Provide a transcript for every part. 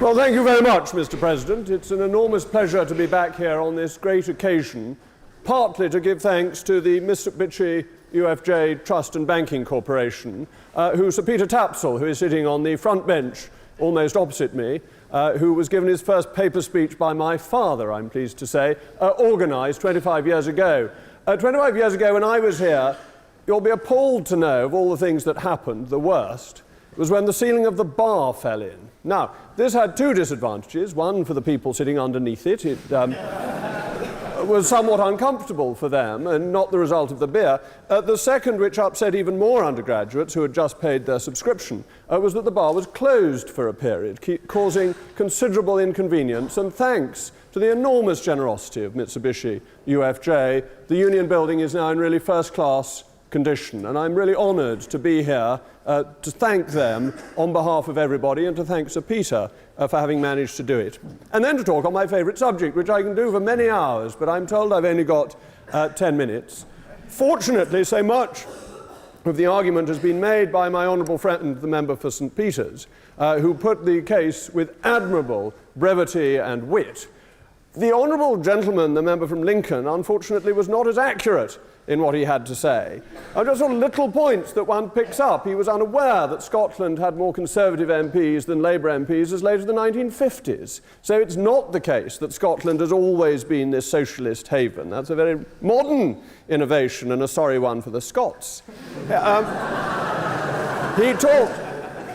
Well, thank you very much, Mr. President. It's an enormous pleasure to be back here on this great occasion, partly to give thanks to the Mitsubishi UFJ Trust and Banking Corporation, who Sir Peter Tapsell, who is sitting on the front bench almost opposite me, who was given his first paper speech by my father, I'm pleased to say, organised 25 years ago. 25 years ago when I was here, you'll be appalled to know of all the things that happened, the worst, was when the ceiling of the bar fell in. Now, this had two disadvantages. One, for the people sitting underneath it. It was somewhat uncomfortable for them and not the result of the beer. The second, which upset even more undergraduates who had just paid their subscription, was that the bar was closed for a period, causing considerable inconvenience. And thanks to the enormous generosity of Mitsubishi UFJ, the Union Building is now in really first-class condition, and I'm really honoured to be here to thank them on behalf of everybody and to thank Sir Peter for having managed to do it. And then to talk on my favourite subject, which I can do for many hours, but I'm told I've only got 10 minutes. Fortunately, so much of the argument has been made by my honourable friend, the member for St Peters, who put the case with admirable brevity and wit. The honourable gentleman, the member from Lincoln, unfortunately was not as accurate in what he had to say. Just sort of little points that one picks up. He was unaware that Scotland had more Conservative MPs than Labour MPs as late as the 1950s. So it's not the case that Scotland has always been this socialist haven. That's a very modern innovation and a sorry one for the Scots.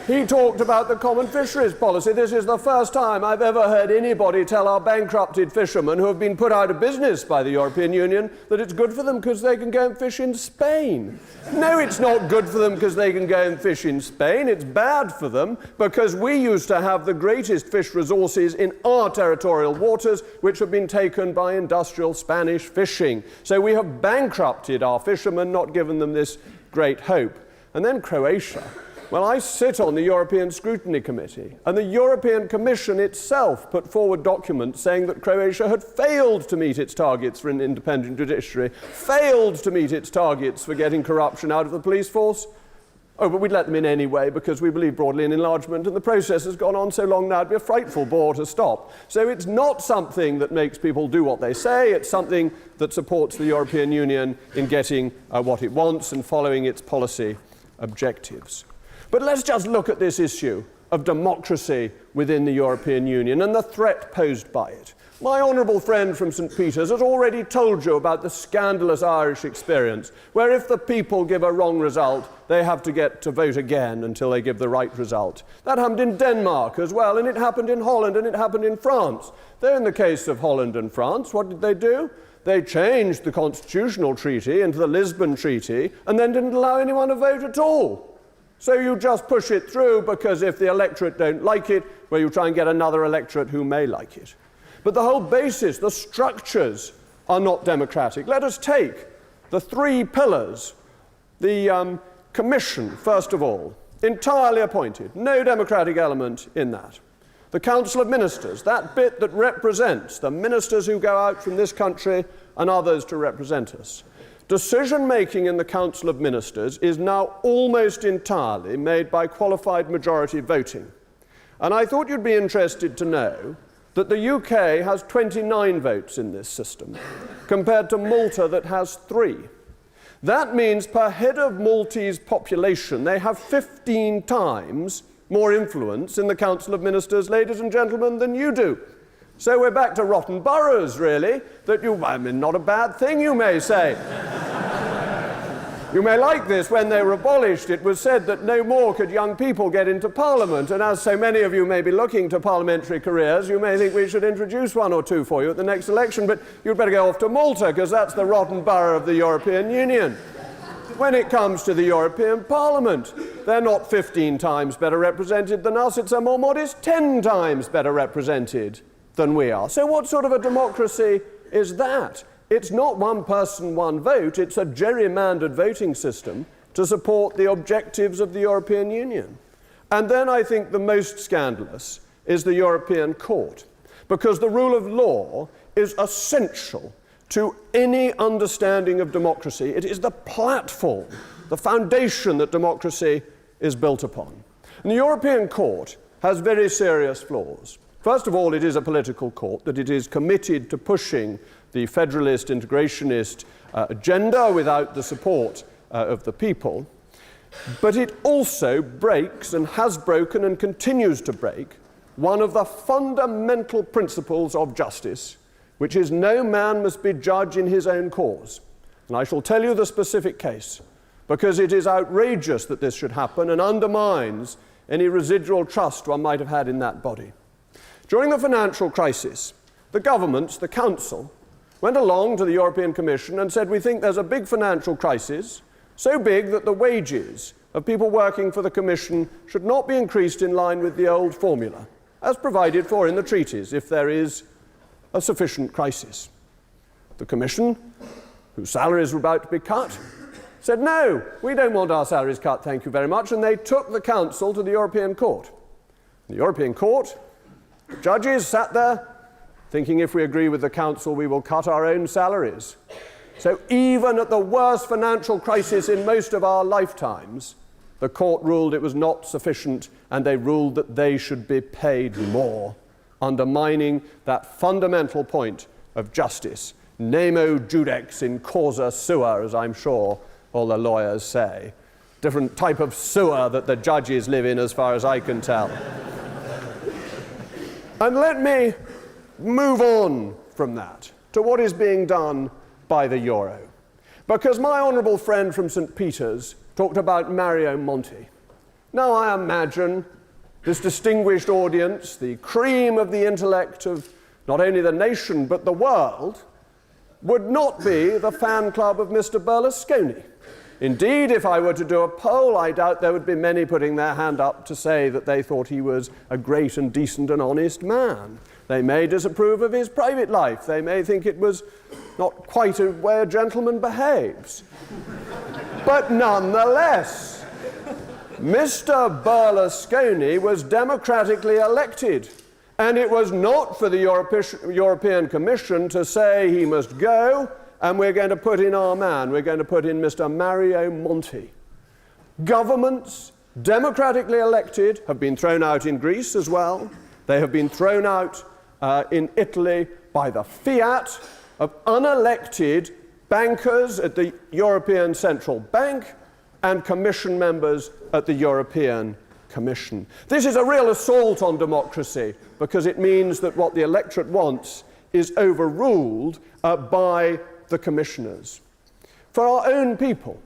He talked about the common fisheries policy. This is the first time I've ever heard anybody tell our bankrupted fishermen who have been put out of business by the European Union that it's good for them because they can go and fish in Spain. No, it's not good for them because they can go and fish in Spain. It's bad for them because we used to have the greatest fish resources in our territorial waters, which have been taken by industrial Spanish fishing. So we have bankrupted our fishermen, not given them this great hope. And then Croatia. Well, I sit on the European Scrutiny Committee, and the European Commission itself put forward documents saying that Croatia had failed to meet its targets for an independent judiciary, failed to meet its targets for getting corruption out of the police force. Oh, but we'd let them in anyway because we believe broadly in enlargement, and the process has gone on so long now it'd be a frightful bore to stop. So it's not something that makes people do what they say, it's something that supports the European Union in getting what it wants and following its policy objectives. But let's just look at this issue of democracy within the European Union and the threat posed by it. My honourable friend from St Peters has already told you about the scandalous Irish experience, where if the people give a wrong result, they have to get to vote again until they give the right result. That happened in Denmark as well, and it happened in Holland, and it happened in France. Though in the case of Holland and France, what did they do? They changed the constitutional treaty into the Lisbon Treaty, and then didn't allow anyone to vote at all. So you just push it through because if the electorate don't like it, well, you try and get another electorate who may like it. But the whole basis, the structures, are not democratic. Let us take the three pillars. The Commission, first of all, entirely appointed, no democratic element in that. The Council of Ministers, that bit that represents the ministers who go out from this country and others to represent us. Decision-making in the Council of Ministers is now almost entirely made by qualified majority voting. And I thought you'd be interested to know that the UK has 29 votes in this system, compared to Malta that has 3. That means per head of Maltese population, they have 15 times more influence in the Council of Ministers, ladies and gentlemen, than you do. So we're back to rotten boroughs, really, not a bad thing, you may say. You may like this. When they were abolished, it was said that no more could young people get into Parliament, and as so many of you may be looking to parliamentary careers, you may think we should introduce one or two for you at the next election, but you'd better go off to Malta, because that's the rotten borough of the European Union. When it comes to the European Parliament, they're not 15 times better represented than us, it's a more modest 10 times better represented than we are. So what sort of a democracy is that? It's not one person, one vote, it's a gerrymandered voting system to support the objectives of the European Union. And then I think the most scandalous is the European Court, because the rule of law is essential to any understanding of democracy. It is the platform, the foundation that democracy is built upon. And the European Court has very serious flaws. First of all, it is a political court, that it is committed to pushing the federalist, integrationist agenda without the support of the people. But it also breaks, and has broken and continues to break, one of the fundamental principles of justice, which is no man must be judge in his own cause. And I shall tell you the specific case, because it is outrageous that this should happen and undermines any residual trust one might have had in that body. During the financial crisis, the governments, the Council, went along to the European Commission and said, we think there's a big financial crisis, so big that the wages of people working for the Commission should not be increased in line with the old formula, as provided for in the treaties, if there is a sufficient crisis. The Commission, whose salaries were about to be cut, said, no, we don't want our salaries cut, thank you very much, and they took the Council to the European Court. The European Court, the judges sat there, thinking if we agree with the Council, we will cut our own salaries. So even at the worst financial crisis in most of our lifetimes, the court ruled it was not sufficient, and they ruled that they should be paid more, undermining that fundamental point of justice. Nemo judex in causa sua, as I'm sure all the lawyers say. Different type of sewer that the judges live in, as far as I can tell. And let me move on from that to what is being done by the euro. Because my honourable friend from St. Peter's talked about Mario Monti. Now I imagine this distinguished audience, the cream of the intellect of not only the nation but the world, would not be the fan club of Mr. Berlusconi. Indeed, if I were to do a poll, I doubt there would be many putting their hand up to say that they thought he was a great and decent and honest man. They may disapprove of his private life. They may think it was not quite a way a gentleman behaves. But nonetheless, Mr. Berlusconi was democratically elected, and it was not for the European Commission to say he must go, and we're going to put in our man, we're going to put in Mr. Mario Monti. Governments, democratically elected, have been thrown out in Greece as well. They have been thrown out in Italy by the fiat of unelected bankers at the European Central Bank and Commission members at the European Commission. This is a real assault on democracy, because it means that what the electorate wants is overruled by the commissioners. For our own people,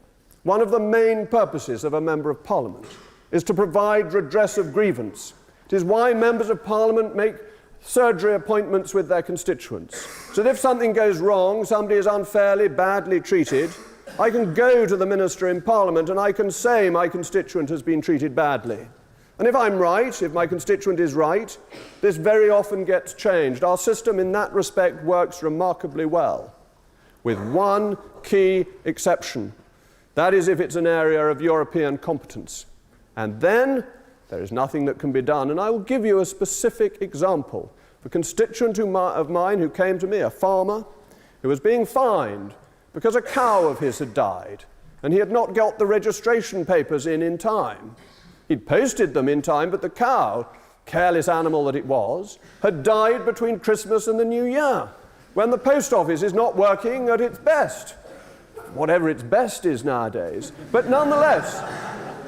one of the main purposes of a Member of Parliament is to provide redress of grievance. It is why members of Parliament make surgery appointments with their constituents. So that if something goes wrong, somebody is unfairly, badly treated, I can go to the minister in Parliament and I can say my constituent has been treated badly. And if I'm right, if my constituent is right, this very often gets changed. Our system in that respect works remarkably well, with one key exception. That is if it's an area of European competence. And then there is nothing that can be done. And I will give you a specific example. A constituent of mine who came to me, a farmer, who was being fined because a cow of his had died, and he had not got the registration papers in time. He'd posted them in time, but the cow, careless animal that it was, had died between Christmas and the New Year, when the post office is not working at its best. Whatever its best is nowadays. But nonetheless,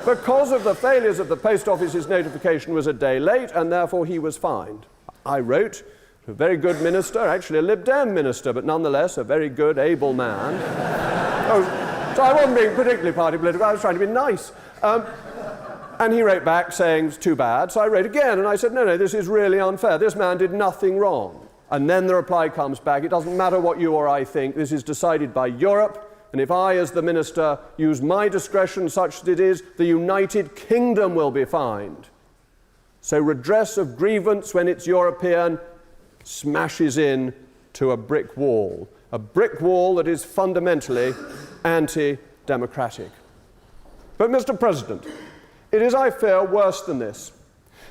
because of the failures of the post office's notification was a day late, and therefore he was fined. I wrote to a very good minister, actually a Lib Dem minister, but nonetheless a very good, able man. So I wasn't being particularly party political, I was trying to be nice. And he wrote back saying, it's too bad. So I wrote again, and I said, no, this is really unfair. This man did nothing wrong. And then the reply comes back, it doesn't matter what you or I think, this is decided by Europe, and if I, as the minister, use my discretion such that it is, the United Kingdom will be fined. So redress of grievance when it's European smashes in to a brick wall that is fundamentally anti-democratic. But, Mr. President, it is, I fear, worse than this.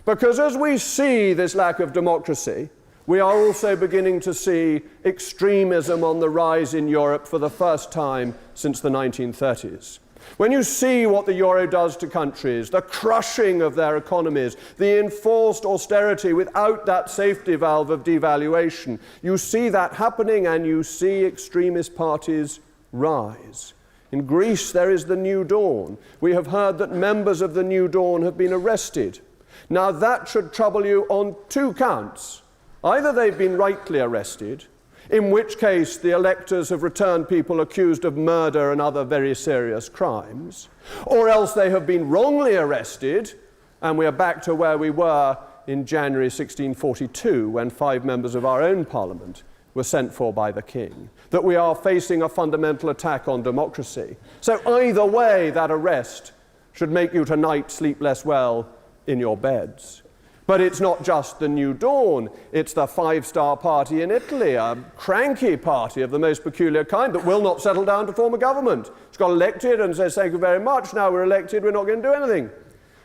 Because as we see this lack of democracy, we are also beginning to see extremism on the rise in Europe for the first time since the 1930s. When you see what the euro does to countries, the crushing of their economies, the enforced austerity without that safety valve of devaluation, you see that happening and you see extremist parties rise. In Greece, there is the New Dawn. We have heard that members of the New Dawn have been arrested. Now, that should trouble you on two counts. Either they've been rightly arrested, in which case the electors have returned people accused of murder and other very serious crimes, or else they have been wrongly arrested, and we are back to where we were in January 1642, when 5 members of our own parliament were sent for by the king, that we are facing a fundamental attack on democracy. So either way, that arrest should make you tonight sleep less well in your beds. But it's not just the New Dawn, it's the Five-Star Party in Italy, a cranky party of the most peculiar kind that will not settle down to form a government. It's got elected and says, thank you very much, now we're elected, we're not going to do anything.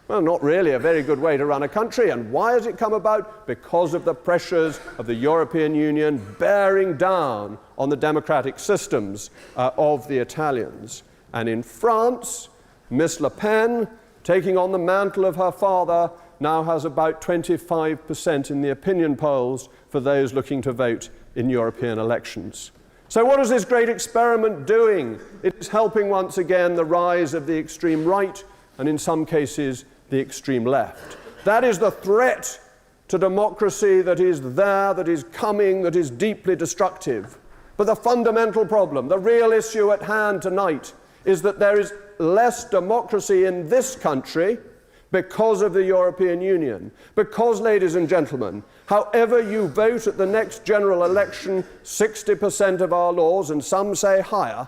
Well, not really a very good way to run a country. And why has it come about? Because of the pressures of the European Union bearing down on the democratic systems of the Italians. And in France, Miss Le Pen, taking on the mantle of her father, now has about 25% in the opinion polls for those looking to vote in European elections. So what is this great experiment doing? It is helping once again the rise of the extreme right and in some cases the extreme left. That is the threat to democracy that is there, that is coming, that is deeply destructive. But the fundamental problem, the real issue at hand tonight, is that there is less democracy in this country because of the European Union. Because, ladies and gentlemen, however you vote at the next general election, 60% of our laws, and some say higher,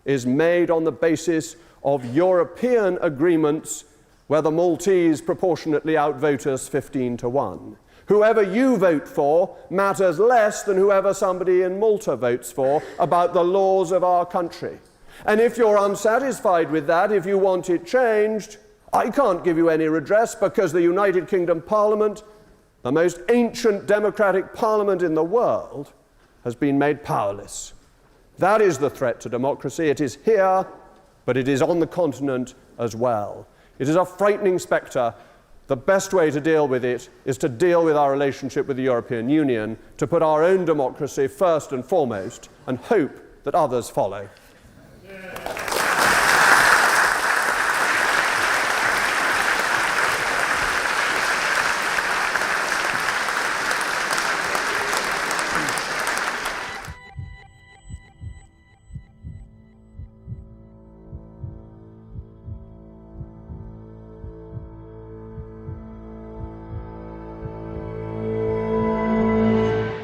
is made on the basis of European agreements where the Maltese proportionately outvote us 15-1. Whoever you vote for matters less than whoever somebody in Malta votes for about the laws of our country. And if you're unsatisfied with that, if you want it changed, I can't give you any redress because the United Kingdom Parliament, the most ancient democratic parliament in the world, has been made powerless. That is the threat to democracy. It is here, but it is on the continent as well. It is a frightening spectre. The best way to deal with it is to deal with our relationship with the European Union, to put our own democracy first and foremost, and hope that others follow.